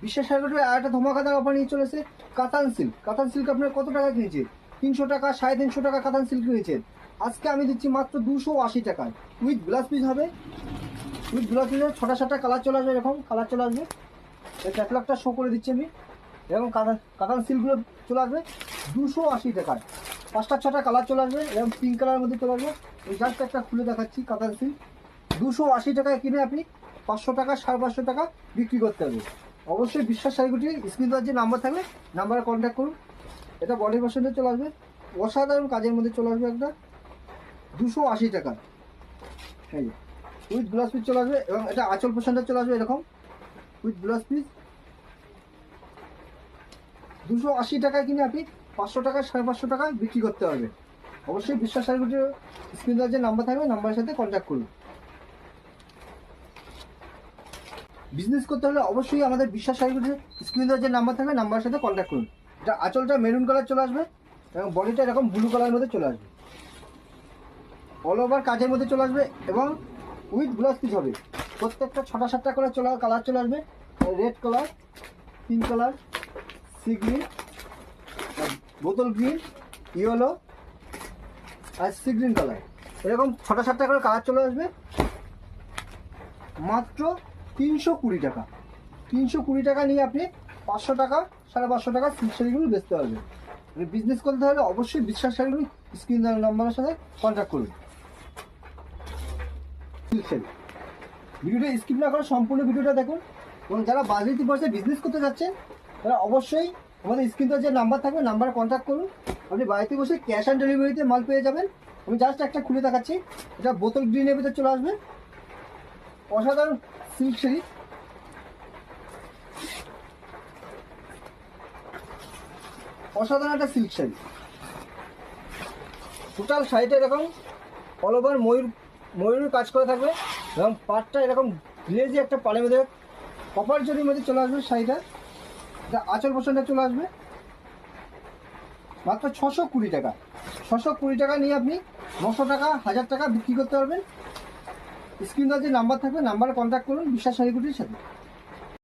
বিশ্বাস শাড়িগুলোর আর একটা ধমাকাদার অফার নিয়ে চলেছে কাতান সিল্ক। কাতান সিল্ক আপনার কত টাকা কিনেছে? 300 টাকা, 350 টাকা কাতান সিল্ক কিনেছেন। আজকে আমি দিচ্ছি মাত্র 280 টাকায়। উইথ ব্লাউজ পিস হবে। উইথ ব্লাউজ পিসের 6টা 7টা কালার চলে আসবে, এরকম কালার চলে আসবে। এই ক্যাটালগটা শো করে দিচ্ছি আমি। এরকম কাতান সিল্কগুলো চলে আসবে 280 টাকায়। 5টা 6টা কালার চলে আসবে, এরকম পিঙ্ক কালারের মধ্যে চলে আসবে। এই জাস্ট একটা খুলে দেখাচ্ছি কাতান সিল্ক। 280 টাকায় কিনে আপনি 500 টাকা 550 টাকা বিক্রি করতে হবে। অবশ্যই বিশ্বাস শাড়িগুটি স্ক্রিন দেওয়ার যে নাম্বার থাকবে নাম্বারে কন্ট্যাক্ট করুন। এটা বডি ভার্সনে চলে আসবে, অসাধারণ কাজের মধ্যে চলে আসবে একটা 280 টাকা। এই উইথ ব্লাউজ পিস চলে আসবে, এবং এটা আঁচল পোশনটা চলে আসবে এরকম উইথ ব্লাউজ পিস। 280 টাকায় কিনে আপনি 500 টাকা 550 টাকা বিক্রি করতে হবে। অবশ্যই বিশ্বাস শাড়িগুটির স্ক্রিন দেওয়ার যে নাম্বার থাকবে নাম্বারের সাথে কন্ট্যাক্ট করুন। বিজনেস করতে হলে অবশ্যই আমাদের বিশ্বাস শাড়িগুটির স্ক্রিন দেওয়ার যে নাম্বার থাকবে নাম্বারের সাথে কন্ট্যাক্ট করুন। এটা আঁচলটা মেরুন কালার চলে আসবে, এবং বডিটা এরকম ব্লু কালারের মধ্যে চলে আসবে। অল ওভার কাজের মধ্যে চলে আসবে, এবং উইথ ব্লাউজ পিস হবে। প্রত্যেকটা 6টা 7টা করে কালার চলে আসবে। Red colour, pink colour, sea green, বোতল গ্রিন, ইয়েলো আর সি গ্রিন কালার, এরকম 6টা 7টা করে কালার চলে আসবে। মাত্র 320 টাকা। 320 টাকা নিয়ে আপনি 500 টাকা 550 টাকা সিল্ক শাড়িগুলো বেচতে পারবেন। বিজনেস করতে হলে অবশ্যই বিশ্বাস শাড়িগুলো স্ক্রিন নাম্বারের সাথে কন্ট্যাক্ট করুন। সিল্ক শাড়ি ভিডিওটা স্কিপ না করে সম্পূর্ণ ভিডিওটা দেখুন, এবং যারা বাজেট পয়সা বিজনেস করতে যাচ্ছেন তারা অবশ্যই আমাদের স্ক্রিনে যে নাম্বার থাকবে নাম্বারে কন্ট্যাক্ট করুন। আপনি বাড়িতে বসে ক্যাশ অন ডেলিভারিতে মাল পেয়ে যাবেন। আমি জাস্ট একটা খুলে দেখাচ্ছি, এটা বোতল গ্রিনের ভিতরে চলে আসবে। অসাধারণ সিল্ক শাড়ি, অসাধারণ একটা সিল্ক শাড়ি। টোটাল শাড়িটা এরকম অল ওভার ময়ূরের কাজ করে থাকবে, এবং পাটটা এরকম গ্লেজি একটা পাড়ের মধ্যে কপার জরির মধ্যে চলে আসবে শাড়িটা। এটা আঁচল পোশনটা চলে আসবে মাত্র 620 টাকা। 620 টাকা নিয়ে আপনি 900 টাকা 1000 টাকা বিক্রি করতে পারবেন। স্ক্রিন যে নাম্বার থাকবে নাম্বারে কন্ট্যাক্ট করুন বিশ্বাস শাড়িগুটির সাথে।